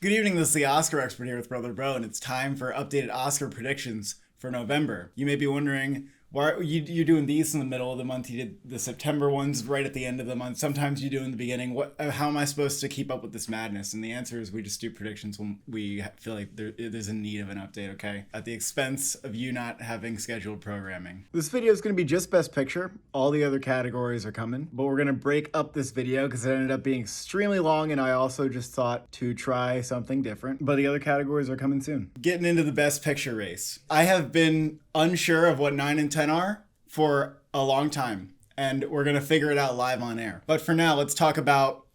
Good evening, this is the Oscar expert here with Brother Bro, and it's time for updated Oscar predictions for November. You may be wondering, why are you're doing these in the middle of the month? You did the September ones right at the end of the month. Sometimes you do in the beginning. How am I supposed to keep up with this madness? And the answer is we just do predictions when we feel like there's a need of an update, okay? At the expense of you not having scheduled programming. This video is going to be just Best Picture. All the other categories are coming. But we're going to break up this video because it ended up being extremely long, and I also just thought to try something different. But the other categories are coming soon. Getting into the Best Picture race. I have been unsure of what 9 and 10 are for a long time, and we're gonna figure it out live on air. But for now, let's talk about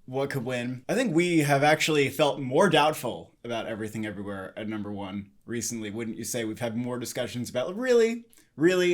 what could win. I think we have actually felt more doubtful about Everything Everywhere at number one recently, wouldn't you say? We've had more discussions about, really,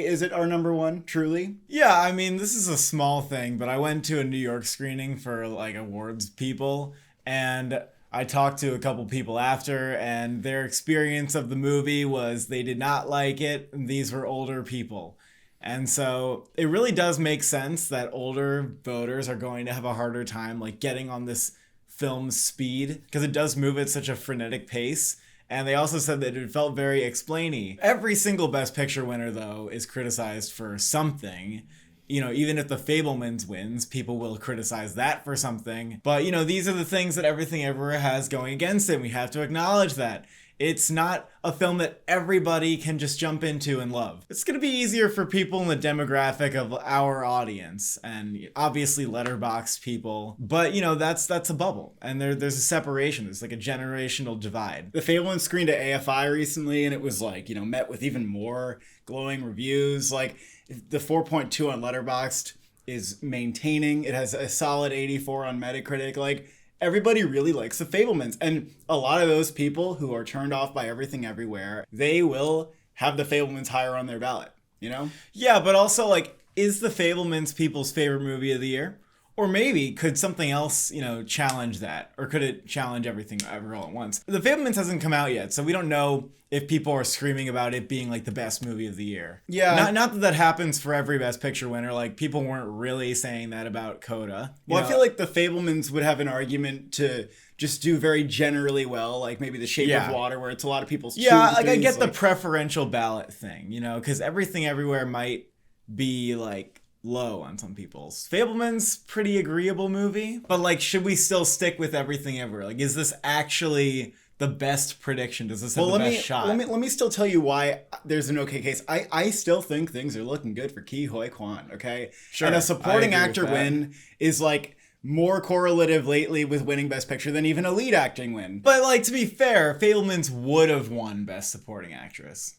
is it our number one, truly? Yeah, I mean, this is a small thing, but I went to a New York screening for like awards people, and I talked to a couple people after, and their experience of the movie was they did not like it. These were older people. And so it really does make sense that older voters are going to have a harder time like getting on this film's speed because it does move at such a frenetic pace. And they also said that it felt very explainy. Every single Best Picture winner, though, is criticized for something. You know, even if The Fabelmans wins, people will criticize that for something. But, you know, these are the things that Everything Everywhere has going against it. We have to acknowledge that. It's not a film that everybody can just jump into and love. It's going to be easier for people in the demographic of our audience and obviously Letterboxd people. But, you know, that's a bubble. And there's a separation. There's like a generational divide. The Fabelmans screened at AFI recently, and it was like, you know, met with even more glowing reviews. Like, the 4.2 on Letterboxd is maintaining. It has a solid 84 on Metacritic. Like, everybody really likes The Fabelmans. And a lot of those people who are turned off by Everything Everywhere, they will have The Fabelmans higher on their ballot, you know? Yeah, but also, like, is The Fabelmans people's favorite movie of the year? Or maybe could something else, you know, challenge that? Or could it challenge Everything Ever All at Once? The Fabelmans hasn't come out yet, so we don't know if people are screaming about it being like the best movie of the year. Yeah. Not that that happens for every Best Picture winner. Like, people weren't really saying that about Coda. Well, I feel like The Fabelmans would have an argument to just do very generally well, like maybe The Shape of Water, where it's a lot of people's like I get the preferential ballot thing, you know, because Everything Everywhere might be like low on some people's. Fabelman's pretty agreeable movie, but like, should we still stick with Everything Everywhere? Like, is this actually the best prediction? Does this have the best shot? Let me still tell you why there's an okay case. I still think things are looking good for Ke Huy Quan, okay? Sure. And a supporting actor win is like more correlative lately with winning Best Picture than even a lead acting win. But like, to be fair, Fabelman's would have won Best Supporting Actress.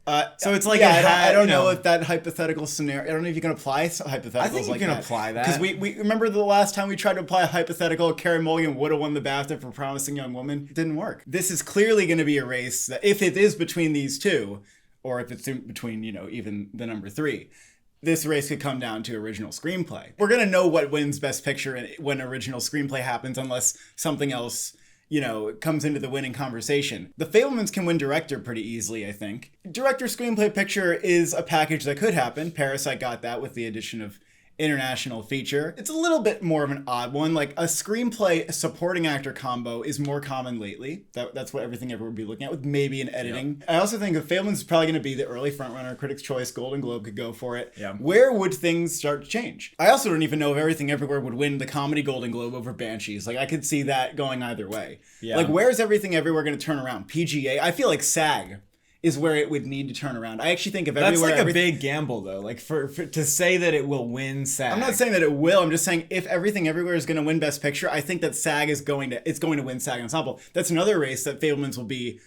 So it's like, I don't know if that hypothetical scenario, I don't know if you can apply hypotheticals. I think you can apply that. Because we remember the last time we tried to apply a hypothetical, Carey Mulligan would have won the BAFTA for Promising Young Woman. It didn't work. This is clearly going to be a race that, if it is between these two, or if it's between, you know, even the number three, this race could come down to original screenplay. We're going to know what wins Best Picture when original screenplay happens, unless something else, you know, comes into the winning conversation. The Fabelmans can win director pretty easily, I think. Director, screenplay, picture is a package that could happen. Parasite got that with the addition of international feature. It's a little bit more of an odd one. Like, a screenplay supporting actor combo is more common lately. That's what Everything Everywhere would be looking at, with maybe an editing. Yep. I also think if Fabelmans is probably going to be the early frontrunner, Critics' Choice, Golden Globe could go for it. Yeah. Where would things start to change? I also don't even know if Everything Everywhere would win the comedy Golden Globe over Banshees. Like, I could see that going either way. Yeah. Like, where is Everything Everywhere going to turn around? PGA? I feel like SAG is where it would need to turn around. I actually think if everywhere... That's like a big gamble, though. Like, for to say that it will win SAG. I'm not saying that it will. I'm just saying if Everything Everywhere is going to win Best Picture, I think that SAG is going to win SAG Ensemble. That's another race that Fabelmans will be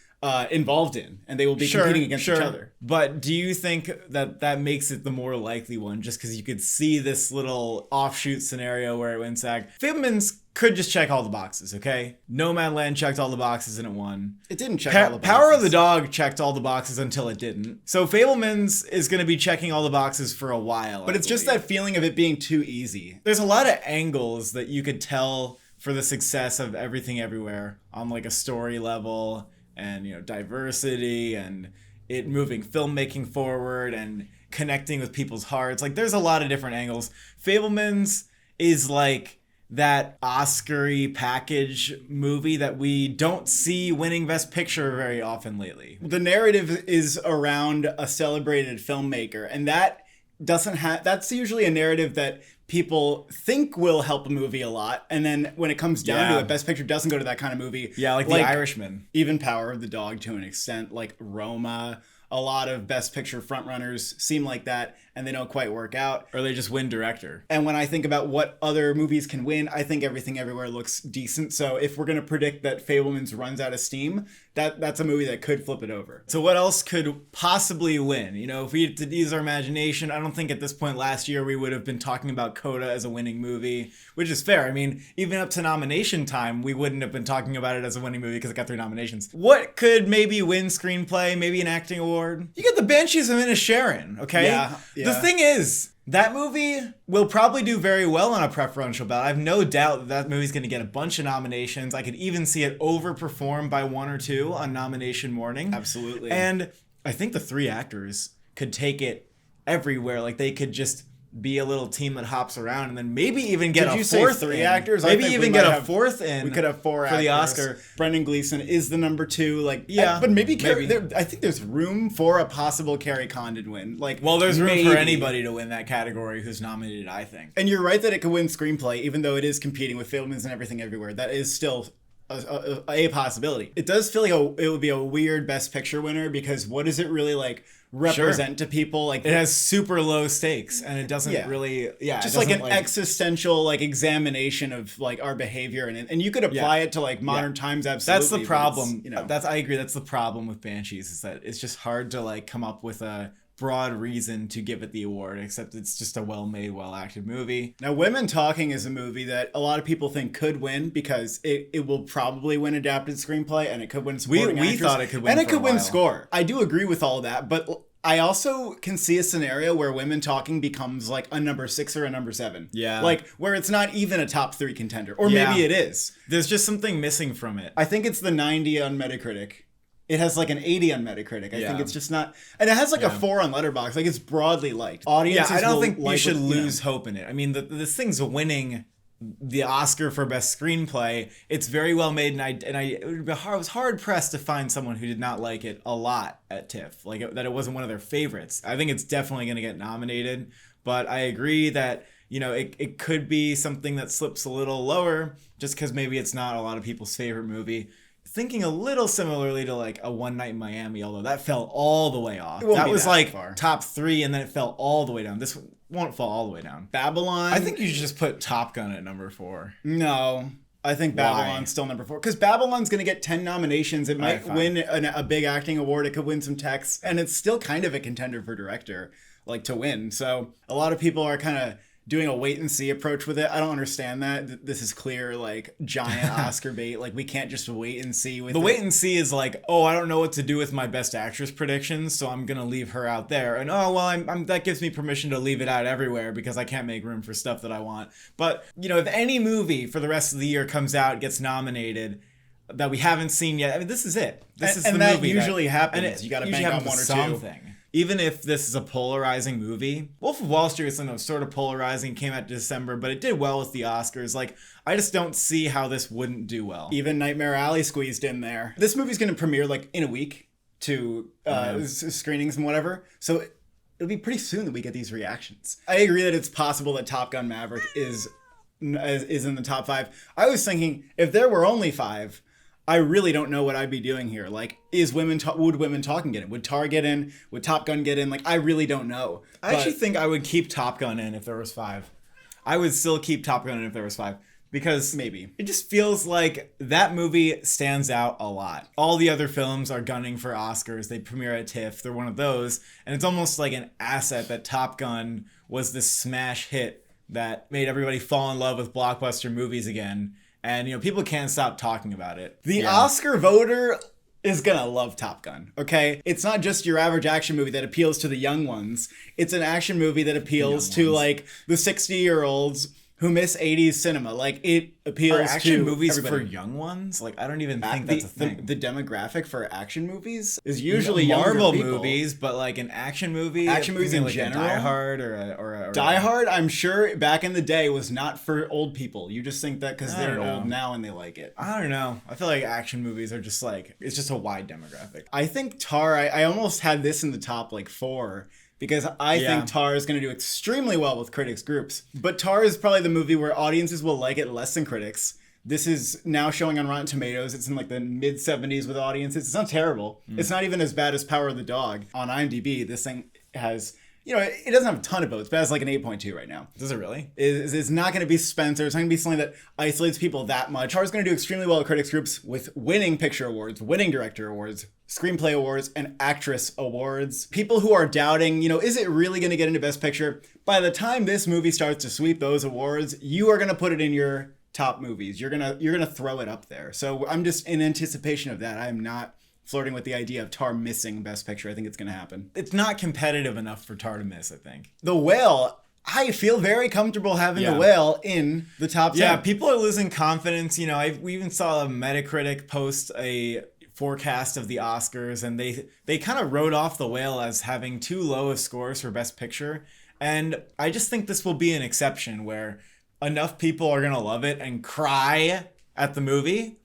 involved in, and they will be competing against each other. But do you think that makes it the more likely one, just because you could see this little offshoot scenario where it wins SAG? Fabelmans could just check all the boxes, okay? Nomadland checked all the boxes and it won. It didn't check all the boxes. Power of the Dog checked all the boxes until it didn't. So Fabelmans is going to be checking all the boxes for a while. But it's just that feeling of it being too easy. There's a lot of angles that you could tell for the success of Everything Everywhere on like a story level, and, you know, diversity and it moving filmmaking forward and connecting with people's hearts. Like, there's a lot of different angles. Fabelmans is like that Oscar-y package movie that we don't see winning Best Picture very often lately. The narrative is around a celebrated filmmaker, and that's usually a narrative that people think will help a movie a lot, and then when it comes down to it, Best Picture doesn't go to that kind of movie. Yeah, like The Irishman. Even Power of the Dog to an extent, like Roma. A lot of Best Picture frontrunners seem like that, and they don't quite work out. Or they just win director. And when I think about what other movies can win, I think Everything Everywhere looks decent. So if we're going to predict that Fabelman's runs out of steam, that's a movie that could flip it over. So what else could possibly win? You know, if we had to use our imagination, I don't think at this point last year we would have been talking about Coda as a winning movie, which is fair. I mean, even up to nomination time, we wouldn't have been talking about it as a winning movie because it got 3 nominations. What could maybe win screenplay, maybe an acting award? You get The Banshees of Inisherin, okay? Yeah. The thing is, that movie will probably do very well on a preferential ballot. I have no doubt that movie's going to get a bunch of nominations. I could even see it overperform by 1 or 2 on nomination morning. Absolutely. And I think the 3 actors could take it everywhere. Like, they could just be a little team that hops around and then maybe even get a 4th 3 in. actors? Maybe even get a 4th in. We could have 4 for actors. the Oscar. Brendan Gleeson is the number 2. Like, yeah, but maybe. I think there's room for a possible Carrie Condon win. Like, well, there's room for anybody to win that category who's nominated, I think. And you're right that it could win screenplay, even though it is competing with Fabelman's and Everything Everywhere. That is still a possibility. It does feel like it would be a weird Best Picture winner because what does it really like represent to people? Like, it has super low stakes and it doesn't really just like an existential like examination of like our behavior and you could apply it to like modern times. Absolutely. That's the problem. I agree. That's the problem with Banshees is that it's just hard to like come up with a broad reason to give it the award, except it's just a well-made, well-acted movie. Now, Women Talking is a movie that a lot of people think could win because it will probably win adapted screenplay and it could win supporting actress. We thought it could win and it for could win score. I do agree with all that, but I also can see a scenario where Women Talking becomes like a number 6 or a number 7. Yeah. Like where it's not even a top 3 contender. Or maybe it is. There's just something missing from it. I think it's the 90 on Metacritic. It has like an 80 on Metacritic. I think it's just not, and it has like a 4 on Letterboxd. Like it's broadly liked. Audiences. I don't think we should lose hope in it. I mean, this thing's winning the Oscar for Best Screenplay. It's very well made, and I was hard pressed to find someone who did not like it a lot at TIFF. Like that it wasn't one of their favorites. I think it's definitely going to get nominated, but I agree that it could be something that slips a little lower just because maybe it's not a lot of people's favorite movie. Thinking a little similarly to like a One Night in Miami, although that fell all the way off. That was like top 3 and then it fell all the way down. This won't fall all the way down. Babylon. I think you should just put Top Gun at number 4. No. I think Babylon's still number 4. Because Babylon's going to get 10 nominations. It might win a big acting award. It could win some text. And it's still kind of a contender for director, like to win. So a lot of people are kind of doing a wait and see approach with it. I don't understand that. This is clear, like giant Oscar bait. Like we can't just wait and see with wait and see is like, oh, I don't know what to do with my Best Actress predictions, so I'm gonna leave her out there. And oh well, I'm that gives me permission to leave it out everywhere because I can't make room for stuff that I want. But if any movie for the rest of the year comes out, gets nominated, that we haven't seen yet, I mean, this is it. This is the movie. Usually happens. You got to bank on 1 or 2. Even if this is a polarizing movie, Wolf of Wall Street is sort of polarizing, came out in December, but it did well with the Oscars. Like, I just don't see how this wouldn't do well. Even Nightmare Alley squeezed in there. This movie's going to premiere like in a week to screenings and whatever. So it'll be pretty soon that we get these reactions. I agree that it's possible that Top Gun Maverick is in the top 5. I was thinking if there were only 5, I really don't know what I'd be doing here. Like, would Women Talking get in? Would Tar get in? Would Top Gun get in? Like, I really don't know. I actually think I would keep Top Gun in if there was 5. I would still keep Top Gun in if there was 5. Because maybe it just feels like that movie stands out a lot. All the other films are gunning for Oscars. They premiere at TIFF. They're one of those. And it's almost like an asset that Top Gun was this smash hit that made everybody fall in love with blockbuster movies again. And, people can't stop talking about it. The Oscar voter is going to love Top Gun, okay? It's not just your average action movie that appeals to the young ones. It's an action movie that appeals to, like, the 60-year-olds who miss 80s cinema. Like, it appeals Are action to movies everybody. for young ones? Like, I don't even think that's a thing. The demographic for action movies is usually younger Marvel people. movies, but like an action movie, Action movies in like general? a Die Hard or Die Hard, I'm sure back in the day was not for old people. You just think that because I they're don't know. old now and they like it. I don't know. I feel like action movies are just like, it's just a wide demographic. I think Tar, I almost had this in the top like 4 because I think Tar is going to do extremely well with critics groups. But Tar is probably the movie where audiences will like it less than critics. This is now showing on Rotten Tomatoes. It's in like the mid 70s with audiences. It's not terrible. It's not even as bad as Power of the Dog. On IMDb, this thing has, it doesn't have a ton of votes, but it has like an 8.2 right now. Does it really? It's not going to be Spencer. It's not going to be something that isolates people that much. Tar's going to do extremely well at critics groups with winning picture awards, winning director awards, screenplay awards, and actress awards. People who are doubting, is it really going to get into Best Picture? By the time this movie starts to sweep those awards, you are going to put it in your top movies. You're gonna throw it up there. So I'm just in anticipation of that. I'm not flirting with the idea of Tar missing Best Picture. I think it's going to happen. It's not competitive enough for Tar to miss, I think. The Whale, I feel very comfortable having The Whale in the top 10. Yeah, people are losing confidence. We even saw a Metacritic post a forecast of the Oscars, and they kind of wrote off The Whale as having too low of scores for Best Picture. And I just think this will be an exception where enough people are going to love it and cry at the movie.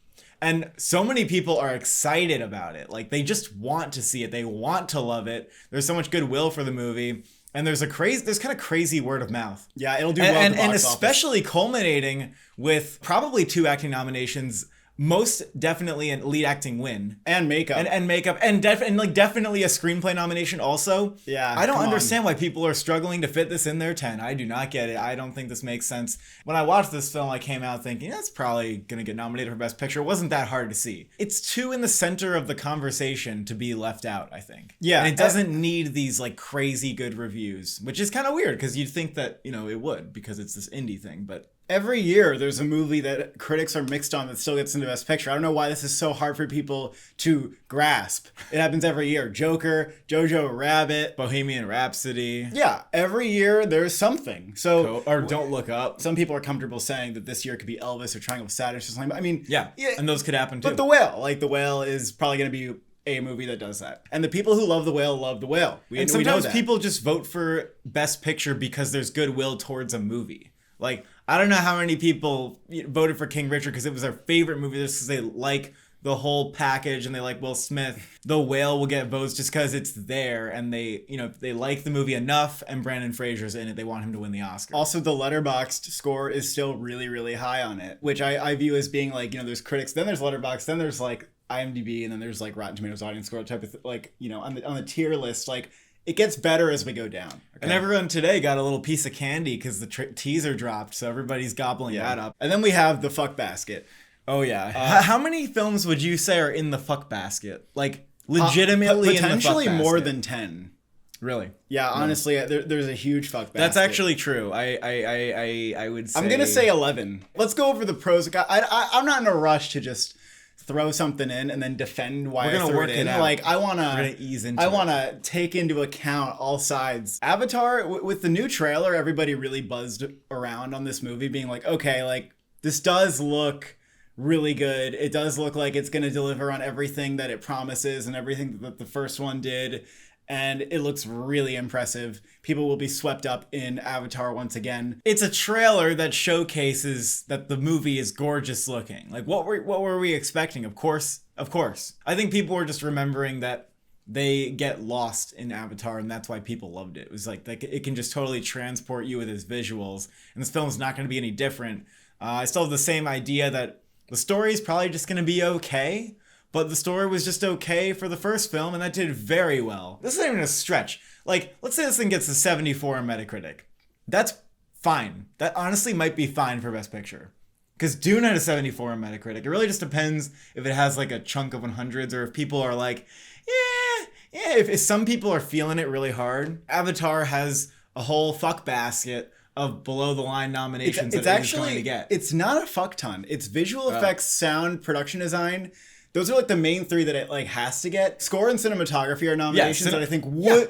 And so many people are excited about it. Like, they just want to see it. They want to love it. There's so much goodwill for the movie. And there's kind of crazy word of mouth. Yeah, it'll do well at the box office. Especially culminating with probably 2 acting nominations, most definitely an lead acting win. And makeup. And makeup. And definitely a screenplay nomination also. Yeah, I don't understand why people are struggling to fit this in their 10. I do not get it. I don't think this makes sense. When I watched this film, I came out thinking, that's probably going to get nominated for Best Picture. It wasn't that hard to see. It's too in the center of the conversation to be left out, I think. Yeah. And it doesn't need these like crazy good reviews, which is kind of weird because you'd think that, it would because it's this indie thing, but every year there's a movie that critics are mixed on that still gets into Best Picture. I don't know why this is so hard for people to grasp. It happens every year. Joker, Jojo Rabbit, Bohemian Rhapsody. Yeah, every year there's something. So or Don't Look Up. Some people are comfortable saying that this year could be Elvis or Triangle of Sadness or something. I mean, yeah, and those could happen too. But The Whale is probably going to be a movie that does that. And the people who love The Whale love The Whale. And sometimes people just vote for Best Picture because there's goodwill towards a movie. Like, I don't know how many people voted for King Richard because it was their favorite movie just because they like the whole package and they like Will Smith. The Whale will get votes just because it's there and they like the movie enough and Brandon Fraser's in it. They want him to win the Oscar. Also, the Letterboxd score is still really, really high on it, which I view as being like, there's critics, then there's Letterboxd, then there's like IMDb, and then there's like Rotten Tomatoes audience score type of on the tier list, like it gets better as we go down. Okay? And everyone today got a little piece of candy because the teaser dropped, so everybody's gobbling that up. And then we have the fuck basket. Oh yeah. How many films would you say are in the fuck basket? Like legitimately potentially in the fuck more basket? than 10. Really? Yeah, honestly, there's a huge fuck basket. That's actually true. I would say I'm gonna say 11. Let's go over the pros. I'm not in a rush to just throw something in and then defend why I threw it in. Like, I wanna take into account all sides. Avatar, with the new trailer, everybody really buzzed around on this movie, being like, okay, like this does look really good. It does look like it's gonna deliver on everything that it promises and everything that the first one did. And it looks really impressive. People will be swept up in Avatar once again. It's a trailer that showcases that the movie is gorgeous looking. Like, what were we expecting? Of course. I think people were just remembering that they get lost in Avatar, and that's why people loved it. It was like it can just totally transport you with its visuals, and this film's not going to be any different. I still have the same idea that the story is probably just going to be okay. But the story was just okay for the first film, and that did very well. This isn't even a stretch. Like, let's say this thing gets a 74 on Metacritic. That's fine. That honestly might be fine for Best Picture. Because Dune had a 74 on Metacritic. It really just depends if it has like a chunk of 100s or if people are like, yeah. If some people are feeling it really hard. Avatar has a whole fuck basket of below the line nominations it's actually going to get. It's not a fuck ton. It's visual effects, sound, production design. Those are like the main 3 that it like has to get. Score and cinematography are nominations that I think would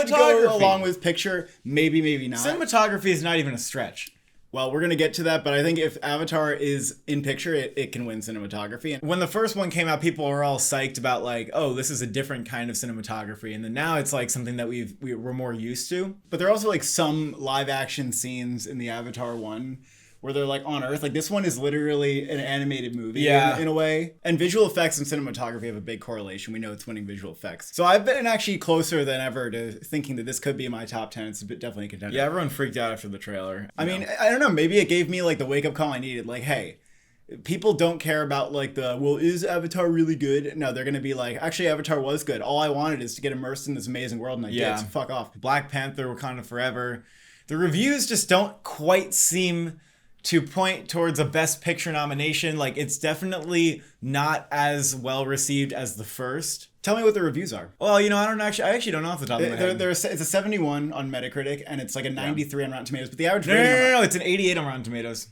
go along with picture. Maybe not. Cinematography is not even a stretch. Well, we're going to get to that, but I think if Avatar is in picture, it can win cinematography. And When the first one came out, people were all psyched about like, oh, this is a different kind of cinematography. And then now it's like something that we're more used to. But there are also like some live action scenes in the Avatar one where they're like on Earth. Like this one is literally an animated movie in a way. And visual effects and cinematography have a big correlation. We know it's winning visual effects. So I've been actually closer than ever to thinking that this could be my top 10. It's definitely a contender. Yeah, everyone freaked out after the trailer. I mean, I don't know. Maybe it gave me like the wake up call I needed. Like, hey, people don't care about like is Avatar really good? No, they're going to be like, actually, Avatar was good. All I wanted is to get immersed in this amazing world, and I did. So fuck off. Black Panther, Wakanda Forever. The reviews just don't quite seem to point towards a Best Picture nomination. Like, it's definitely not as well received as the first. Tell me what the reviews are. Well, I actually don't know off the top of my head. It's a 71 on Metacritic, and it's like a 93 on Rotten Tomatoes. But the average No, it's an 88 on Rotten Tomatoes.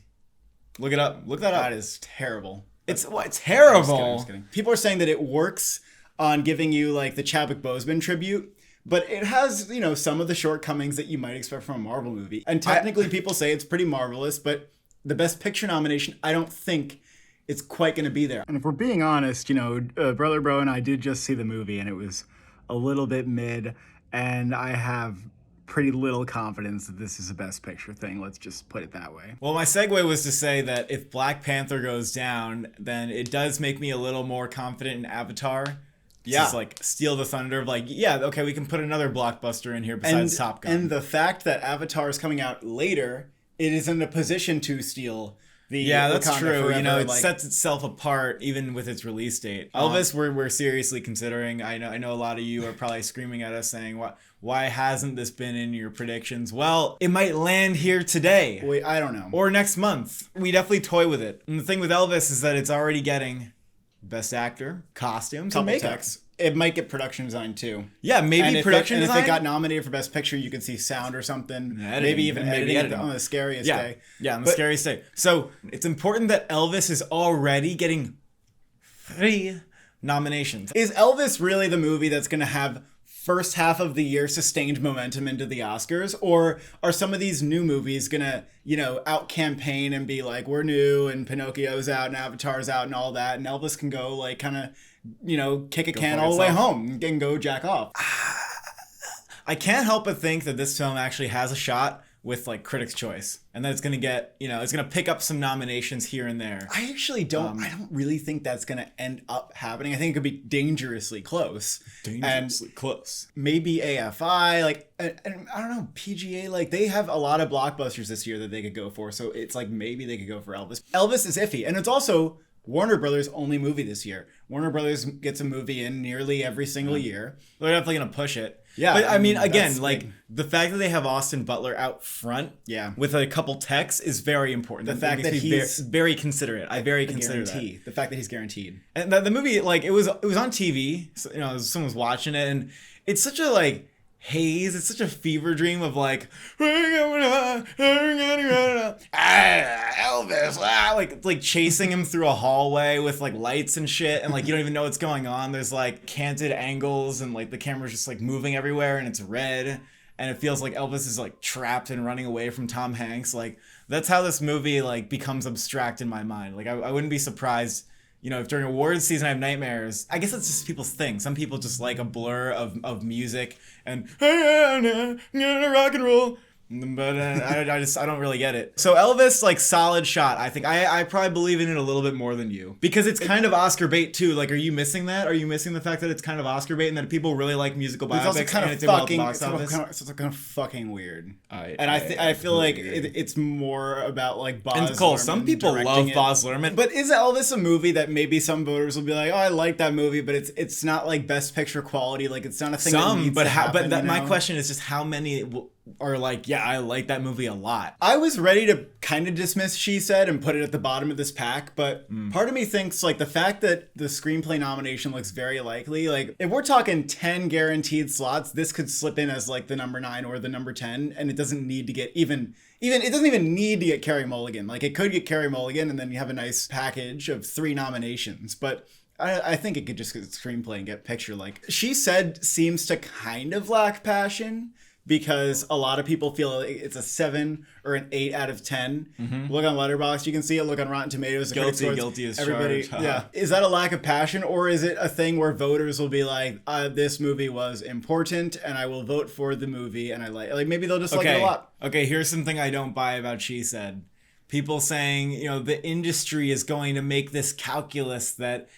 Look it up. Look that up. That is terrible. It's terrible. I'm just kidding. People are saying that it works on giving you like the Chadwick Boseman tribute, but it has, some of the shortcomings that you might expect from a Marvel movie. And technically, people say it's pretty marvelous, but the Best Picture nomination, I don't think it's quite going to be there. And if we're being honest, Brother Bro and I did just see the movie, and it was a little bit mid, and I have pretty little confidence that this is a Best Picture thing. Let's just put it that way. Well, my segue was to say that if Black Panther goes down, then it does make me a little more confident in Avatar. Yeah. Just like steal the thunder of like, yeah, okay, we can put another blockbuster in here besides Top Gun. And the fact that Avatar is coming out later, it is in a position to steal the that's Wakanda true. Forever, It sets itself apart even with its release date. Elvis, we're seriously considering. I know a lot of you are probably screaming at us saying, why hasn't this been in your predictions? Well, it might land here today. Wait, I don't know. Or next month. We definitely toy with it. And the thing with Elvis is that it's already getting Best Actor, costumes, and makeup. It might get production design too. Yeah, maybe production design. And if it got nominated for Best Picture, you could see sound or something. Maybe even editing on the scariest day. Yeah, on the scariest day. So it's important that Elvis is already getting 3 nominations. Is Elvis really the movie that's going to have first half of the year sustained momentum into the Oscars? Or are some of these new movies going to, out campaign and be like, we're new and Pinocchio's out and Avatar's out and all that. And Elvis can go like kind of, kick a can all the way home and go jack off. I can't help but think that this film actually has a shot with like Critics' Choice, and that it's gonna get, it's gonna pick up some nominations here and there. I actually don't. I don't really think that's gonna end up happening. I think it could be dangerously close. Close. Maybe AFI, like, and I don't know, PGA, like they have a lot of blockbusters this year that they could go for. So it's like maybe they could go for Elvis. Elvis is iffy, and it's also Warner Brothers' only movie this year. Warner Brothers gets a movie in nearly every single year. They're definitely going to push it. Yeah. But I mean, again, like the fact that they have Austin Butler out front with a couple techs is very important. The fact that he's very considerate. I very consider that. The fact that he's guaranteed. And the movie, like it was on TV, so, someone was watching it, and it's such a like haze. It's such a fever dream of like Elvis, like chasing him through a hallway with like lights and shit, and like you don't even know what's going on. There's like canted angles, and like the camera's just like moving everywhere, and it's red, and it feels like Elvis is like trapped and running away from Tom Hanks. Like that's how this movie like becomes abstract in my mind. Like I wouldn't be surprised. If during awards season I have nightmares, I guess that's just people's thing. Some people just like a blur of music and rock and roll. But I don't really get it. So Elvis, like solid shot. I think I probably believe in it a little bit more than you, because it's kind of Oscar bait too. Like, are you missing that? Are you missing the fact that it's kind of Oscar bait and that people really like musical biopics? It's also kind of fucking. It's kind of fucking weird. I feel like it's more about like Baz Luhrmann. And Cole, some people love Baz Luhrmann. But is Elvis a movie that maybe some voters will be like, oh, I like that movie, but it's not like Best Picture quality. Like it's not a thing. My question is just how many are like, yeah, I like that movie a lot. I was ready to kind of dismiss She Said and put it at the bottom of this pack, but part of me thinks like the fact that the screenplay nomination looks very likely, like if we're talking 10 guaranteed slots, this could slip in as like the number 9 or the number 10, and it doesn't need to get even it doesn't even need to get Carey Mulligan. Like it could get Carey Mulligan and then you have a nice package of 3 nominations, but I think it could just get screenplay and get picture. Like She Said seems to kind of lack passion, because a lot of people feel like it's a 7 or an 8 out of 10. Look on Letterboxd, you can see it. Look on Rotten Tomatoes. Guilty as charged. Yeah. Is that a lack of passion, or is it a thing where voters will be like, this movie was important and I will vote for the movie, and I like maybe they'll just like it a lot. Okay, here's something I don't buy about She Said. People saying, the industry is going to make this calculus that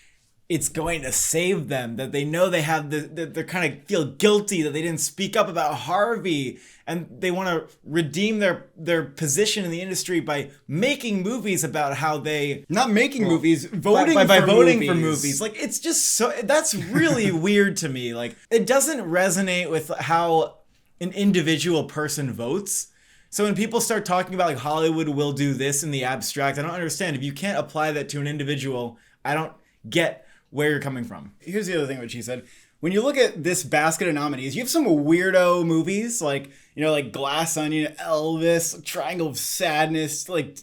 it's going to save them, that they know they have they're kind of feel guilty that they didn't speak up about Harvey, and they want to redeem their position in the industry by making movies about how they not making movies, voting by for voting movies. for movies. Like, it's just so, that's really weird to me. Like, it doesn't resonate with how an individual person votes. So when people start talking about like Hollywood will do this in the abstract, I don't understand. If you can't apply that to an individual, I don't get where you're coming from. Here's the other thing what She Said. When you look at this basket of nominees, you have some weirdo movies like, like Glass Onion, Elvis, Triangle of Sadness, like,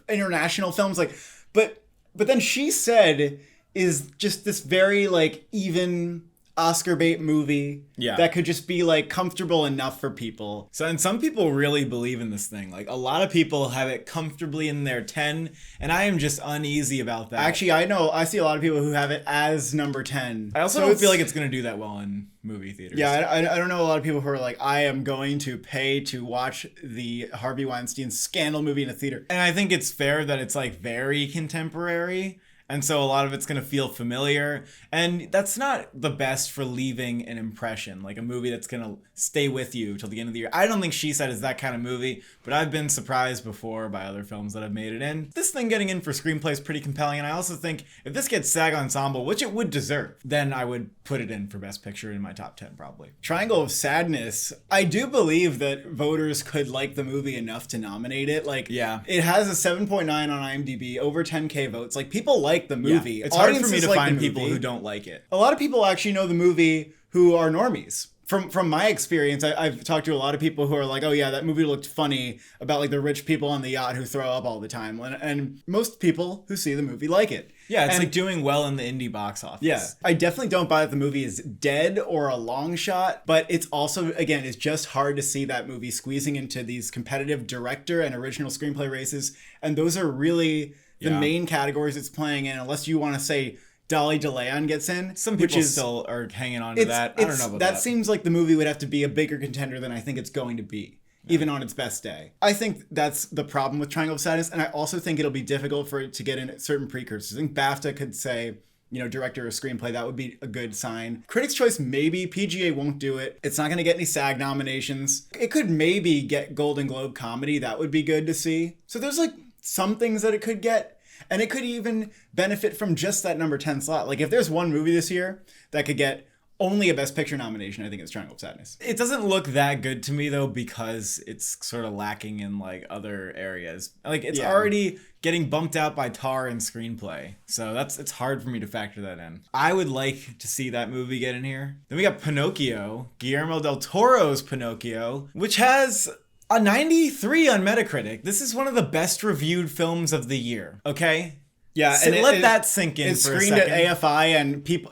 international films, like, but then She Said is just this very like even Oscar bait movie that could just be like comfortable enough for people. So, and some people really believe in this thing. Like, a lot of people have it comfortably in their 10, and I am just uneasy about that. Actually, I see a lot of people who have it as number 10. I also don't feel like it's going to do that well in movie theaters. Yeah, I don't know a lot of people who are like, I am going to pay to watch the Harvey Weinstein scandal movie in a theater. And I think it's fair that it's like very contemporary. And so a lot of it's going to feel familiar. And that's not the best for leaving an impression, like a movie that's going to stay with you till the end of the year. I don't think She Said is that kind of movie, but I've been surprised before by other films that have made it in. This thing getting in for screenplay is pretty compelling. And I also think if this gets SAG Ensemble, which it would deserve, then I would put it in for Best Picture in my top 10 probably. Triangle of Sadness. I do believe that voters could like the movie enough to nominate it. Like, it has a 7.9 on IMDb, over 10K votes. Like, people like the movie. Yeah. It's hard for me to find people who don't like it. A lot of people actually know the movie who are normies. From my experience, I've talked to a lot of people who are like, oh yeah, that movie looked funny, about like the rich people on the yacht who throw up all the time. And most people who see the movie like it. Yeah, it's like doing well in the indie box office. Yeah, I definitely don't buy that the movie is dead or a long shot, but it's also, again, it's just hard to see that movie squeezing into these competitive director and original screenplay races. And those are really the main categories it's playing in, unless you want to say Dolly DeLeon gets in. Some people still are hanging on to that. I don't know about that. That seems like the movie would have to be a bigger contender than I think it's going to be, even on its best day. I think that's the problem with Triangle of Sadness, and I also think it'll be difficult for it to get in certain precursors. I think BAFTA could say, director or screenplay, that would be a good sign. Critics' Choice, maybe. PGA won't do it. It's not going to get any SAG nominations. It could maybe get Golden Globe comedy. That would be good to see. So there's like some things that it could get. And it could even benefit from just that number 10 slot. Like, if there's one movie this year that could get only a Best Picture nomination, I think it's Triangle of Sadness. It doesn't look that good to me, though, because it's sort of lacking in, like, other areas. Like, it's already getting bumped out by Tar and screenplay. So it's hard for me to factor that in. I would like to see that movie get in here. Then we got Pinocchio, Guillermo del Toro's Pinocchio, which has a 93 on Metacritic. This is one of the best reviewed films of the year. Okay? Yeah, so let that sink in for a second. It screened at AFI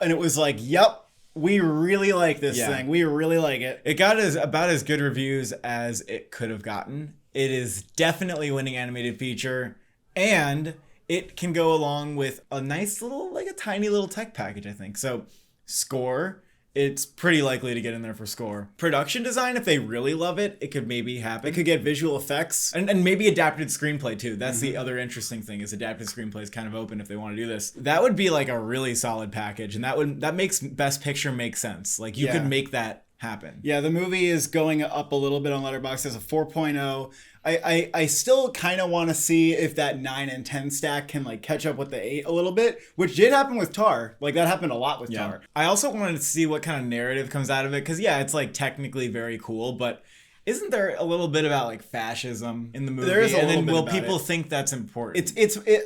and it was like, yep, we really like this thing. We really like it. It got about as good reviews as it could have gotten. It is definitely winning animated feature, and it can go along with a nice little, like a tiny little tech package, I think. So, score. It's pretty likely to get in there for score. Production design, if they really love it, it could maybe happen. It could get visual effects. And maybe adapted screenplay, too. That's the other interesting thing, is adapted screenplay is kind of open if they want to do this. That would be like a really solid package, and that makes Best Picture make sense. Like, you could make that happen. Yeah, the movie is going up a little bit on Letterboxd as a 4.0. I still kind of want to see if that 9 and 10 stack can like catch up with the 8 a little bit, which did happen with Tar. Like, that happened a lot with Tar. I also wanted to see what kind of narrative comes out of it, because it's like technically very cool, but isn't there a little bit about like fascism in the movie? There is a little bit. Will people think that's important?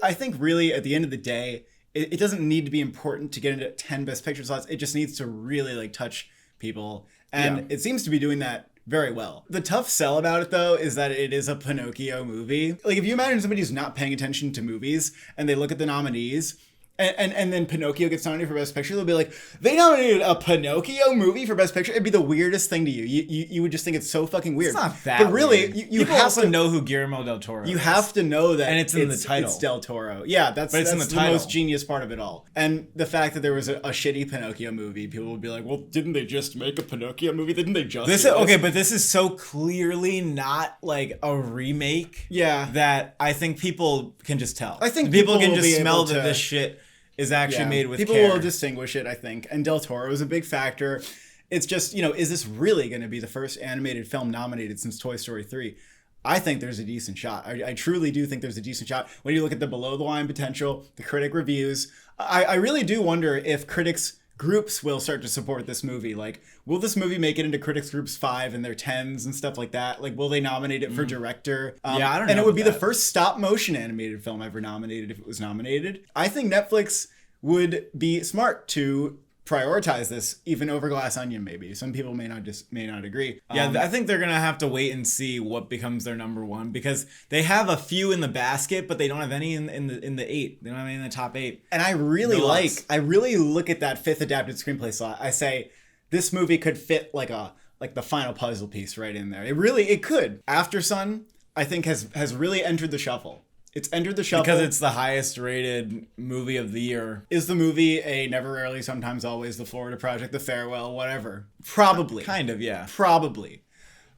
I think really at the end of the day, it doesn't need to be important to get into 10 Best Picture slots. It just needs to really like touch people, and it seems to be doing that very well. The tough sell about it, though, is that it is a Pinocchio movie. Like, if you imagine somebody who's not paying attention to movies and they look at the nominees And then Pinocchio gets nominated for Best Picture, they'll be like, they nominated a Pinocchio movie for Best Picture? It'd be the weirdest thing to you. You would just think it's so fucking weird. It's not that But really, weird. you People have also to know who Guillermo del Toro You is. have to know that, and it's in the title. It's Del Toro. Yeah, that's But it's in that's the the title. most genius part of it all. And the fact that there was a shitty Pinocchio movie, people would be like, well, didn't they just make a Pinocchio movie? Didn't they just This do is, okay, but this is so clearly not like a remake. Yeah. That I think people can just tell. I think people can will just be smell able that to- this shit is actually Yeah. made with people care. will distinguish it, I think. And Del Toro is a big factor. It's just, is this really going to be the first animated film nominated since Toy Story 3? I think there's a decent shot. I truly do think there's a decent shot. When you look at the below the line potential, the critic reviews, I really do wonder if critics groups will start to support this movie. Like, will this movie make it into critics groups 5 and their 10s and stuff like that? Like, will they nominate it for director? Yeah, I don't know. And it would be about the that. first stop motion animated film ever nominated if it was nominated. I think Netflix would be smart to prioritize this even over Glass Onion. Maybe some people may not agree. Yeah, I think they're gonna have to wait and see what becomes their number one, because they have a few in the basket, but they don't have any in the 8. They don't have any in the top 8. And I really Deluxe. I really look at that 5th adapted screenplay slot. I say this movie could fit like the final puzzle piece right in there. It could. After Sun, I think has really entered the shuffle. It's entered the shuffle Because it's the highest rated movie of the year. Is the movie a Never, Rarely, Sometimes, Always, The Florida Project, The Farewell, whatever? Probably. Kind of, yeah. Probably.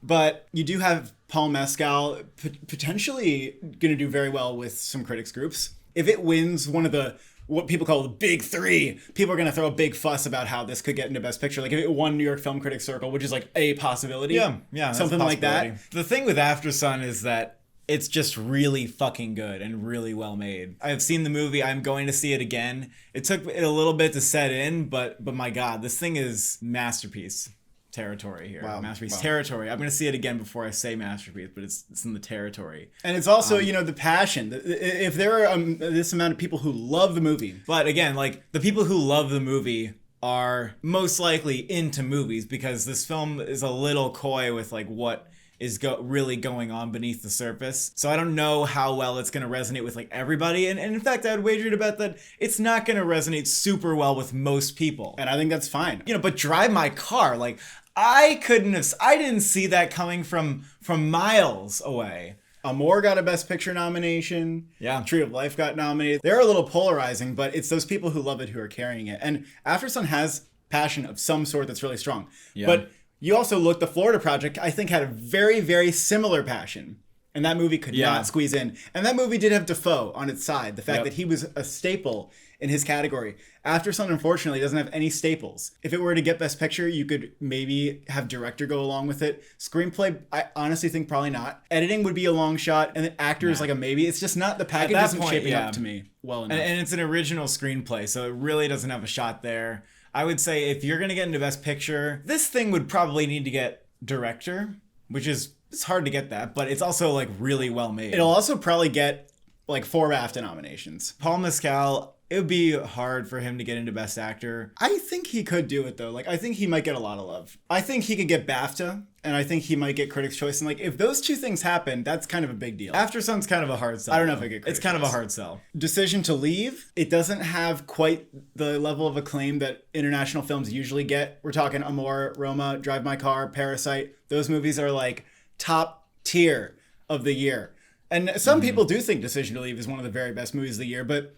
But you do have Paul Mescal potentially going to do very well with some critics groups. If it wins one of what people call the big 3, people are going to throw a big fuss about how this could get into Best Picture. Like if it won New York Film Critics Circle, which is like a possibility. Yeah, that's something a like that. possibility. The thing with After Sun is that it's just really fucking good and really well made. I've seen the movie. I'm going to see it again. It took it a little bit to set in, but my God, this thing is masterpiece territory here. Wow. Masterpiece Wow. territory. I'm going to see it again before I say masterpiece, but it's in the territory. And it's also, the passion. If there are this amount of people who love the movie. But again, like the people who love the movie are most likely into movies, because this film is a little coy with like what is really going on beneath the surface. So I don't know how well it's going to resonate with like everybody. And in fact, I would wager to bet that it's not going to resonate super well with most people. And I think that's fine. But Drive My Car, like I didn't see that coming from miles away. Amor got a Best Picture nomination. Yeah. Tree of Life got nominated. They're a little polarizing, but it's those people who love it who are carrying it. And After Sun has passion of some sort that's really strong. Yeah. But you also look, the Florida Project, I think, had a very, very similar passion. And that movie could not squeeze in. And that movie did have Dafoe on its side. The fact that he was a staple in his category. After Sun, unfortunately, doesn't have any staples. If it were to get Best Picture, you could maybe have director go along with it. Screenplay, I honestly think probably not. Editing would be a long shot. And then actor is like a maybe. It's just not, the package that isn't point, shaping yeah. up to me well enough. And it's an original screenplay, so it really doesn't have a shot there. I would say if you're going to get into Best Picture, this thing would probably need to get director, which is, it's hard to get that, but it's also like really well made. It'll also probably get like 4 BAFTA nominations. Paul Mescal, it would be hard for him to get into Best Actor. I think he could do it though. Like I think he might get a lot of love. I think he could get BAFTA, and I think he might get Critics' Choice. And like if those two things happen, that's kind of a big deal. After Sun's kind of a hard sell. I don't know if though. I get It's Critics' kind of a Choice. hard sell. Decision to Leave, it doesn't have quite the level of acclaim that international films usually get. We're talking Amor, Roma, Drive My Car, Parasite. Those movies are like top tier of the year. And some people do think Decision to Leave is one of the very best movies of the year, but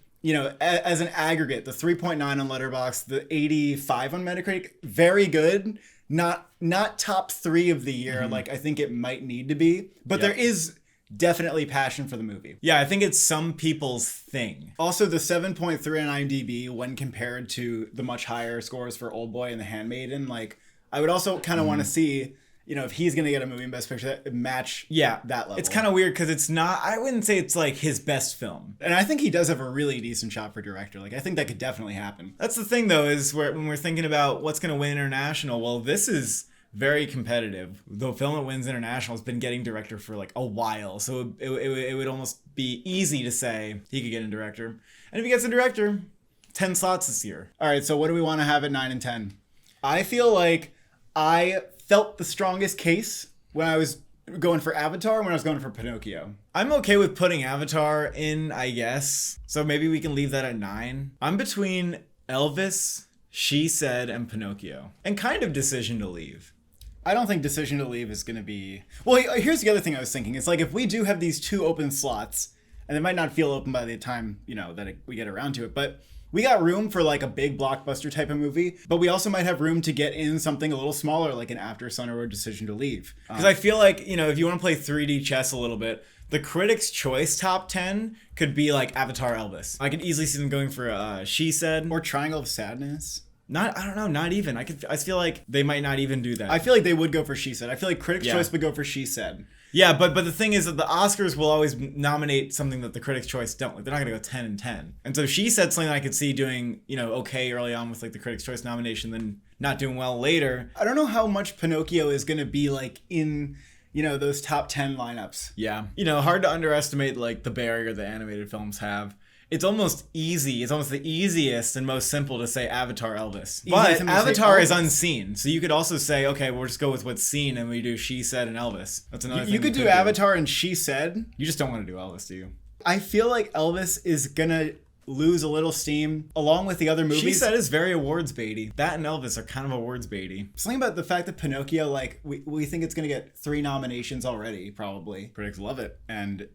as an aggregate, the 3.9 on Letterboxd, the 85 on Metacritic, very good. Not top 3 of the year like I think it might need to be, but there is definitely passion for the movie. Yeah, I think it's some people's thing. Also, the 7.3 on IMDb, when compared to the much higher scores for Oldboy and The Handmaiden, like I would also kind of want to see, if he's going to get a movie in Best Picture, that match that level. It's kind of weird because it's not, I wouldn't say it's like his best film. And I think he does have a really decent shot for director. Like I think that could definitely happen. That's the thing though, is when we're thinking about what's going to win international, well, this is very competitive. The film that wins international has been getting director for like a while. So it would almost be easy to say he could get a director. And if he gets a director, 10 slots this year. All right, so what do we want to have at 9 and 10? I feel like I felt the strongest case when I was going for Avatar and when I was going for Pinocchio. I'm okay with putting Avatar in, I guess. So maybe we can leave that at 9. I'm between Elvis, She Said, and Pinocchio. And kind of Decision to Leave. I don't think Decision to Leave is going to be... Well, here's the other thing I was thinking. It's like if we do have these 2 open slots, and they might not feel open by the time, that we get around to it, but we got room for like a big blockbuster type of movie, but we also might have room to get in something a little smaller like an After Sun or a Decision to Leave. Because I feel like, if you want to play 3D chess a little bit, the Critics' Choice top 10 could be like Avatar, Elvis. I could easily see them going for She Said. Or Triangle of Sadness. I don't know, not even. I feel like they might not even do that. I feel like they would go for She Said. I feel like Critics' Choice would go for She Said. Yeah, but the thing is that the Oscars will always nominate something that the Critics' Choice don't. Like, they're not going to go 10 and 10. And so She Said something that I could see doing, okay early on with like the Critics' Choice nomination, then not doing well later. I don't know how much Pinocchio is going to be like in, those top 10 lineups. Yeah. Hard to underestimate like the barrier that animated films have. It's almost easy. It's almost the easiest and most simple to say Avatar, Elvis. But Avatar is unseen. So you could also say, okay, we'll just go with what's seen and we do She Said and Elvis. That's another thing. You could do Avatar and She Said. You just don't want to do Elvis, do you? I feel like Elvis is going to lose a little steam along with the other movies. She Said is very awards baity. That and Elvis are kind of awards baity. Something about the fact that Pinocchio, like, we think it's going to get 3 nominations already, probably. Critics love it. And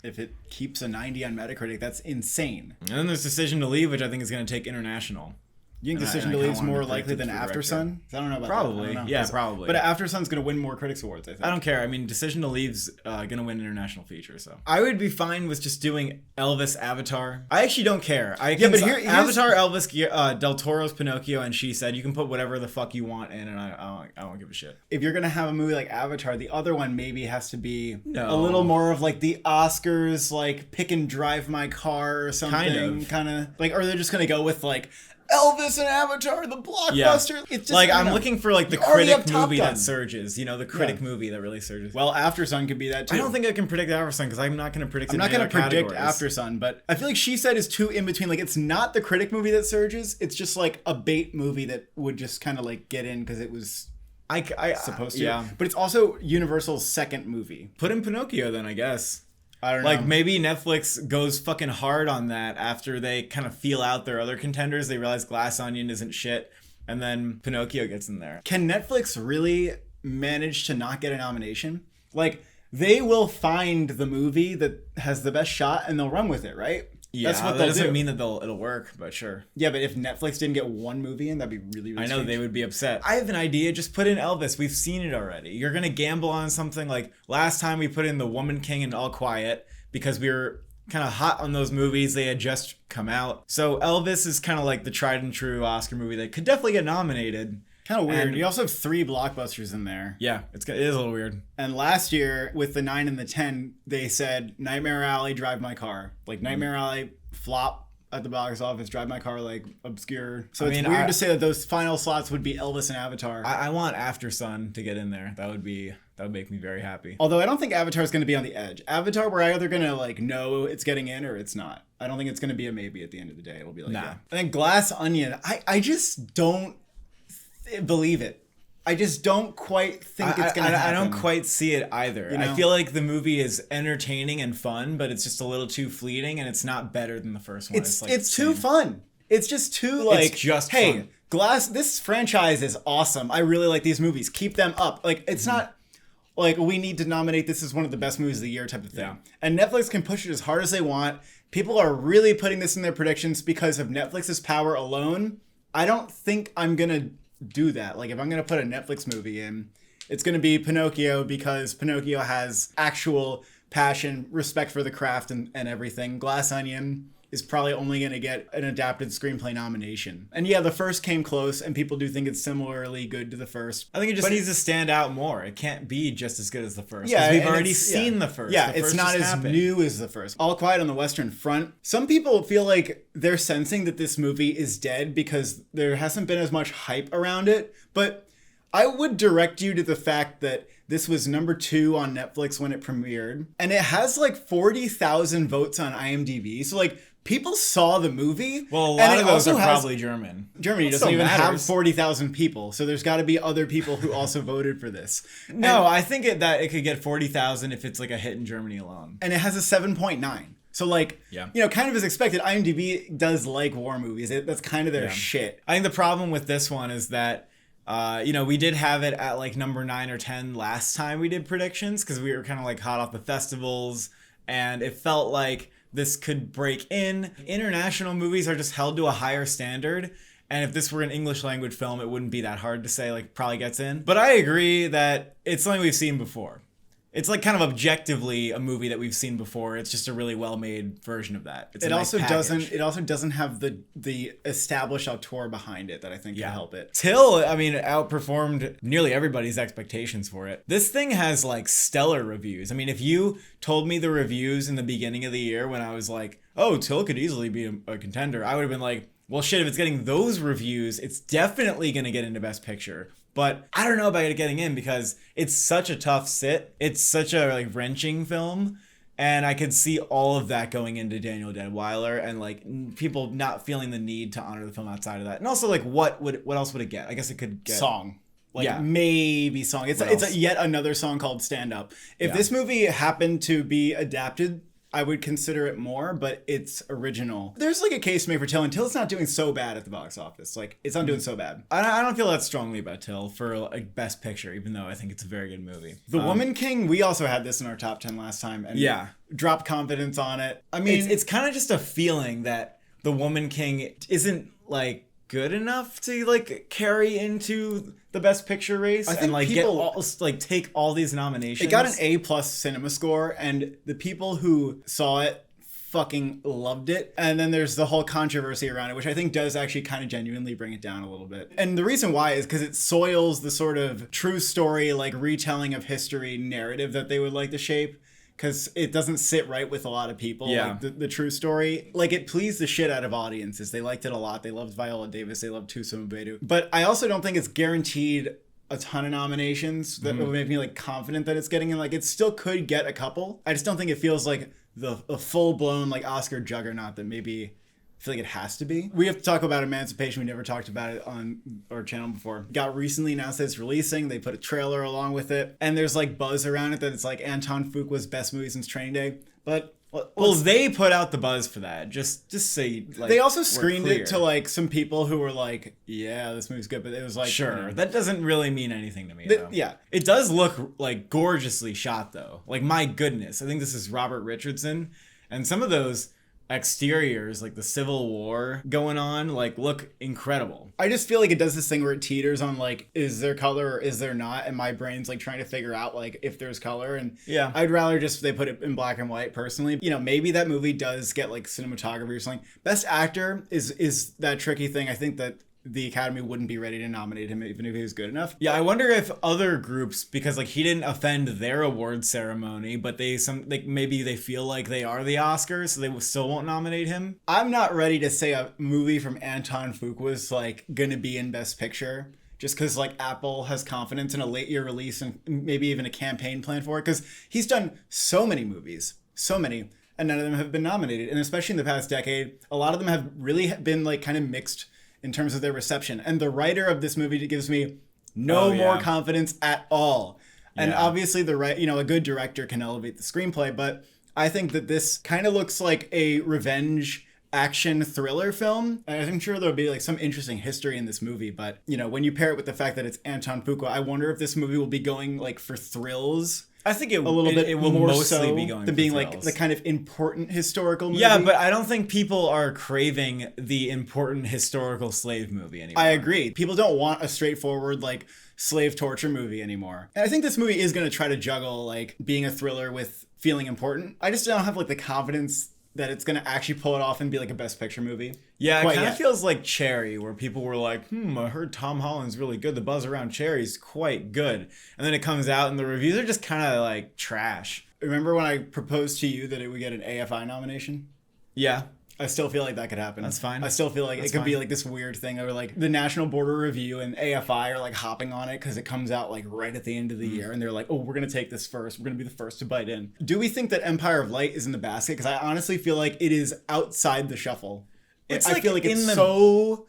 if it keeps a 90 on Metacritic, that's insane. And then there's Decision to Leave, which I think is going to take international. You think Decision to Leave is more likely than After Sun? I don't know about probably. that. Yeah, probably. But After Sun's going to win more Critics Awards, I think. I don't care. I mean, Decision to Leave's going to win international feature, so. I would be fine with just doing Elvis, Avatar. I actually don't care. But Avatar, Elvis, Del Toro's Pinocchio, and She Said, you can put whatever the fuck you want in, and I don't give a shit. If you're going to have a movie like Avatar, the other one maybe has to be a little more of like the Oscars, like Pick and Drive My Car or something. Kind of. Like, or they're just going to go with like Elvis and Avatar, the blockbuster. Yeah. It's just, like, I'm looking for like the critic movie that surges. The critic movie that really surges. Well, After Sun could be that too. I don't think I can predict After Sun because I'm not going to predict. I'm not going to predict After Sun, but I feel like She Said is too in between. Like, it's not the critic movie that surges. It's just like a bait movie that would just kind of like get in because it was supposed to. Yeah. But it's also Universal's second movie. Put in Pinocchio then, I guess. I don't know. Like, maybe Netflix goes fucking hard on that after they kind of feel out their other contenders. They realize Glass Onion isn't shit, and then Pinocchio gets in there. Can Netflix really manage to not get a nomination? Like, they will find the movie that has the best shot, and they'll run with it, right? Yeah, that's what that doesn't mean that it'll work, but sure. Yeah, but if Netflix didn't get one movie in, that'd be really, really I know, strange. they would be upset. I have an idea. Just put in Elvis. We've seen it already. You're going to gamble on something like last time we put in The Woman King and All Quiet because we were kind of hot on those movies. They had just come out. So Elvis is kind of like the tried and true Oscar movie that could definitely get nominated. Kind of weird. You also have 3 blockbusters in there. Yeah, it is a little weird. And last year, with the 9 and the 10, they said Nightmare Alley, Drive My Car. Like, Nightmare Alley, flop at the box office, Drive My Car, like, obscure. So it's weird to say that those final slots would be Elvis and Avatar. I want After Sun to get in there. That would make me very happy. Although I don't think Avatar is going to be on the edge. Avatar, we're either going to, like, know it's getting in or it's not. I don't think it's going to be a maybe at the end of the day. It'll be like, yeah. I think Glass Onion, I just don't believe it. I just don't quite think it's going to happen. I don't quite see it either. I feel like the movie is entertaining and fun, but it's just a little too fleeting, and it's not better than the first one. It's too fun. It's just too, like, it's just hey, fun. Glass, this franchise is awesome. I really like these movies. Keep them up. Like, it's not like we need to nominate this as one of the best movies of the year type of thing. Yeah. And Netflix can push it as hard as they want. People are really putting this in their predictions because of Netflix's power alone. I don't think I'm going to do that. Like, if I'm going to put a Netflix movie in, it's going to be Pinocchio because Pinocchio has actual passion, respect for the craft and everything. Glass Onion is probably only going to get an adapted screenplay nomination. And yeah, the first came close, and people do think it's similarly good to the first. I think it just needs to stand out more. It can't be just as good as the first. Yeah, we've already seen the first. Yeah, it's not as new as the first. All Quiet on the Western Front. Some people feel like they're sensing that this movie is dead because there hasn't been as much hype around it. But I would direct you to the fact that this was number 2 on Netflix when it premiered. And it has like 40,000 votes on IMDb. So like, People saw the movie. Well, a and lot it of those also are has- probably German. Germany doesn't still even have matters. 40,000 people, so there's got to be other people who also voted for this. No, I think that it could get 40,000 if it's like a hit in Germany alone. And it has a 7.9. So like, Yeah. you know, kind of as expected, IMDb does like war movies. That's kind of their shit. I think the problem with this one is that, you know, we did have it at like number 9 or 10 last time we did predictions because we were kind of like hot off the festivals, and it felt like this could break in. International movies are just held to a higher standard. And if this were an English language film, it wouldn't be that hard to say, like, probably gets in. But I agree that it's something we've seen before. It's like kind of objectively a movie that we've seen before. It's just a really well-made version of that. It's a nice package. It also doesn't have the established auteur behind it that I think can help it. Till, I mean, outperformed nearly everybody's expectations for it. This thing has like stellar reviews. I mean, if you told me the reviews in the beginning of the year when I was like, oh, Till could easily be a contender, I would have been like, well, shit, if it's getting those reviews, it's definitely going to get into Best Picture. But I don't know about it getting in because it's such a tough sit. It's such a like wrenching film. And I could see all of that going into Daniel Deadwyler and like people not feeling the need to honor the film outside of that. And also like what else would it get? I guess it could get Song. Like maybe song. It's yet another song called Stand Up. If this movie happened to be adapted, I would consider it more, but it's original. There's like a case made for Till, and Till's not doing so bad at the box office. Like, it's not doing so bad. I don't feel that strongly about Till for like Best Picture, even though I think it's a very good movie. The Woman King, we also had this in our top 10 last time, and dropped confidence on it. I mean, it's kind of just a feeling that The Woman King isn't like good enough to like carry into the Best Picture race. I think and like people take all these nominations. It got an A+ cinema score, and the people who saw it fucking loved it. And then there's the whole controversy around it, which I think does actually kind of genuinely bring it down a little bit. And the reason why is because it soils the sort of true story, like retelling of history narrative that they would like to shape. Because it doesn't sit right with a lot of people. Yeah. Like the true story. Like, it pleased the shit out of audiences. They liked it a lot. They loved Viola Davis. They loved Tusum Ubedu. But I also don't think it's guaranteed a ton of nominations that would make me like confident that it's getting in. Like, it still could get a couple. I just don't think it feels like the full-blown like Oscar juggernaut that maybe I feel like it has to be. We have to talk about Emancipation. We never talked about it on our channel before. Got recently announced that it's releasing. They put a trailer along with it. And there's like buzz around it that it's like Anton Fuqua's best movie since Training Day. But well, they put out the buzz for that. Just say like they also screened it to like some people who were like, yeah, this movie's good. But it was like, sure, you know, that doesn't really mean anything to me. Though. Yeah. It does look like gorgeously shot though. Like, my goodness. I think this is Robert Richardson. And some of those exteriors, like the Civil War going on, like look incredible. I just feel like it does this thing where it teeters on like, is there color or is there not? And my brain's like trying to figure out like if there's color. And yeah, I'd rather just they put it in black and white personally. You know, maybe that movie does get like cinematography or something. Best actor is that tricky thing. I think that the Academy wouldn't be ready to nominate him even if he was good enough. Yeah, I wonder if other groups, because like he didn't offend their award ceremony, but maybe they feel like they are the Oscars, so they still won't nominate him. I'm not ready to say a movie from Anton Fuqua's like gonna be in Best Picture. Just because like Apple has confidence in a late year release and maybe even a campaign plan for it, because he's done so many movies, and none of them have been nominated. And especially in the past decade, a lot of them have really been like kind of mixed in terms of their reception. And the writer of this movie gives me no more confidence at all. And obviously a good director can elevate the screenplay, but I think that this kind of looks like a revenge action thriller film. I'm sure there'll be like some interesting history in this movie, but you know, when you pair it with the fact that it's Anton Fuqua, I wonder if this movie will be going like for thrills. I think it will more mostly so be going than for being thrills. like the kind of important historical movie. Yeah, but I don't think people are craving the important historical slave movie anymore. I agree. People don't want a straightforward like slave torture movie anymore. And I think this movie is going to try to juggle like being a thriller with feeling important. I just don't have like the confidence that it's going to actually pull it off and be like a Best Picture movie. Yeah, it kind of feels like Cherry, where people were like, I heard Tom Holland's really good. The buzz around Cherry's quite good. And then it comes out and the reviews are just kind of like trash. Remember when I proposed to you that it would get an AFI nomination? Yeah. I still feel like that could happen. That's fine. I still feel like That's it could be fine. like this weird thing where like the National Border Review and AFI are like hopping on it because it comes out like right at the end of the year, and they're like, oh, we're gonna take this first. We're gonna be the first to bite in. Do we think that Empire of Light is in the basket? Because I honestly feel like it is outside the shuffle. It's I like feel like it's in the- so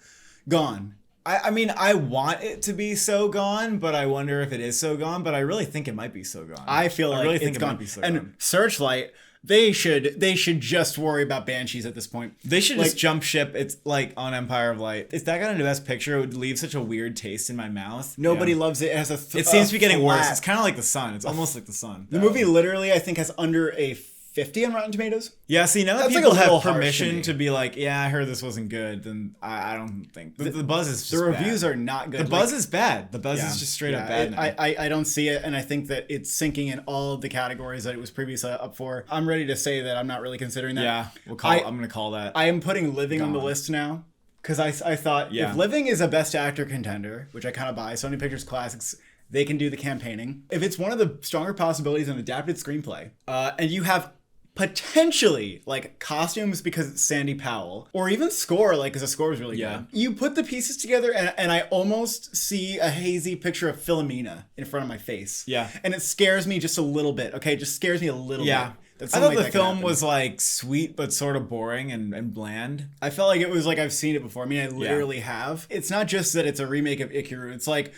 gone. I mean, I want it to be so gone, but I wonder if it is so gone. But I really think it might be so gone. I feel like really it's think it gone. might be so And gone. Searchlight, they should just worry about Banshees at this point. They should like- just jump ship. It's like on Empire of Light. If that got into Best Picture, it would leave such a weird taste in my mouth. Nobody Yeah. loves it. It has It seems to be getting worse. flat- It's kind of like The Sun. It's almost like The Sun. The movie literally, I think, has under a 50 on Rotten Tomatoes. Yeah, see, now that That's like people a little have harsh to permission me. to be like, yeah, I heard this wasn't good, then I don't think. The buzz is just The reviews bad. are not good. The buzz is bad. The buzz is just straight up bad now. I don't see it, and I think that it's sinking in all of the categories that it was previously up for. I'm ready to say that I'm not really considering that. Yeah, I'm going to call that. I am putting Living on the Gone. list now. Because I thought Yeah. if Living is a Best Actor contender, which I kind of buy, Sony Pictures Classics, they can do the campaigning. If it's one of the stronger possibilities in adapted screenplay, and you have potentially like costumes because it's Sandy Powell, or even score, like because the score is really Yeah. good. You put the pieces together, and I almost see a hazy picture of Philomena in front of my face. Yeah. And it scares me just a little bit. Okay, it just scares me a little Yeah. bit. That's I something thought like the that could film happen. was like sweet but sort of boring and bland. I felt like it was like I've seen it before. I mean, I literally have. It's not just that it's a remake of Ikiru. It's like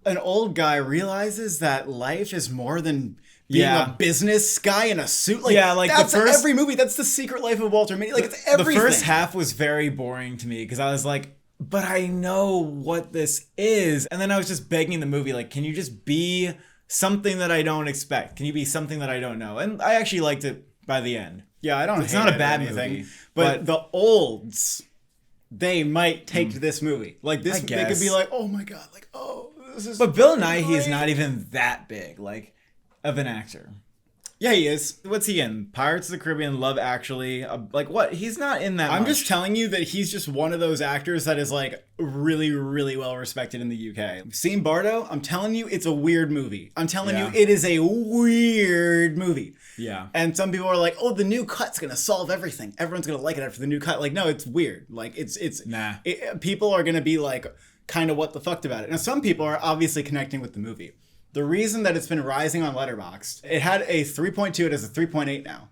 an old guy realizes that life is more than being Yeah. a business guy in a suit. Like, Yeah, like the that's first- every movie. That's the secret life of Walter Mitty. Like, it's everything. The first half was very boring to me because I was like, but I know what this is. And then I was just begging the movie, like, can you just be something that I don't expect? Can you be something that I don't know? And I actually liked it by the end. Yeah, I don't. It's hate not a it or bad anything, movie, but the olds, they might take to this movie. Like this, I they could guess. be like, oh my god, like oh, this is. But Bill Nighy is great. not even that big, like, of an actor. Yeah, he is. What's he in? Pirates of the Caribbean, Love Actually. Like, what? He's not in that I'm much. just telling you that he's just one of those actors that is like really, really well respected in the UK. Seen Bardo? I'm telling you, it's a weird movie. I'm telling Yeah. you, it is a weird movie. Yeah. And some people are like, "Oh, the new cut's gonna solve everything. Everyone's gonna like it after the new cut." Like, no, it's weird. Like, it's Nah. people are gonna be like, kind of what the fuck about it. Now, some people are obviously connecting with the movie. The reason that it's been rising on Letterboxd, it had a 3.2. It has a 3.8 now.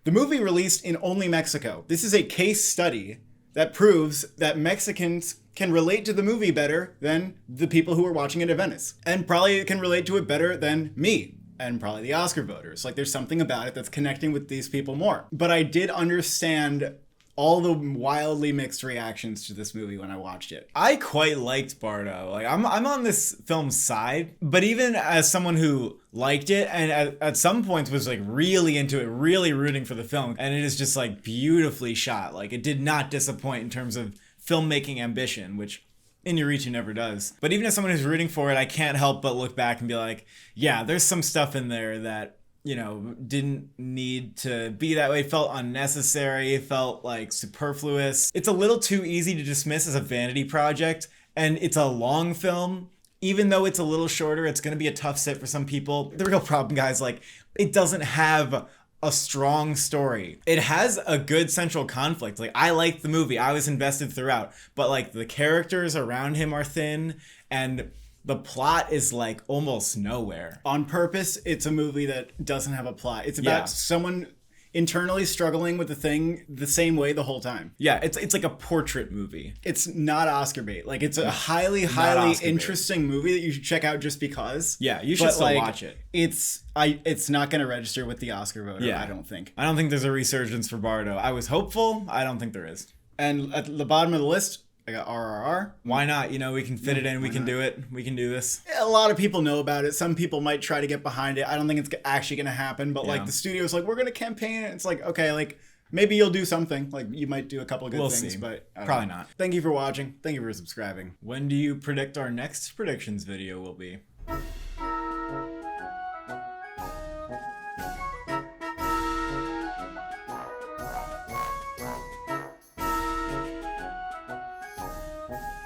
The movie released in only Mexico. This is a case study that proves that Mexicans can relate to the movie better than the people who are watching it in Venice, and probably can relate to it better than me. And probably the Oscar voters. Like, there's something about it that's connecting with these people more. But I did understand all the wildly mixed reactions to this movie when I watched it. I quite liked Bardo. Like, I'm on this film's side, but even as someone who liked it and at some points was like really into it, really rooting for the film, and it is just like beautifully shot. Like, it did not disappoint in terms of filmmaking ambition, which Inarritu never does. But even as someone who's rooting for it, I can't help but look back and be like, yeah, there's some stuff in there that, you know, didn't need to be that way. It felt unnecessary. It felt like superfluous. It's a little too easy to dismiss as a vanity project, and it's a long film. Even though it's a little shorter, it's going to be a tough sit for some people. The real problem, guys, like, it doesn't have a strong story. It has a good central conflict. Like, I liked the movie. I was invested throughout. But, like, the characters around him are thin, and the plot is like almost nowhere. On purpose, it's a movie that doesn't have a plot. It's about Yeah. someone internally struggling with the thing the same way the whole time. Yeah, it's like a portrait movie. It's not Oscar bait. Like, it's a highly Oscar bait. interesting movie that you should check out just because. Yeah, you should But, still like, watch it. It's not going to register with the Oscar voter, Yeah. I don't think. I don't think there's a resurgence for Bardo. I was hopeful. I don't think there is. And at the bottom of the list, I got RRR. Why not? You know, we can fit it in. We can do it. We can do this. A lot of people know about it. Some people might try to get behind it. I don't think it's actually going to happen. But Yeah. like the studio's like, we're going to campaign it. It's like, okay, like maybe you'll do something. Like you might do a couple of good We'll things, see. but I don't Probably know. not. Thank you for watching. Thank you for subscribing. When do you predict our next predictions video will be?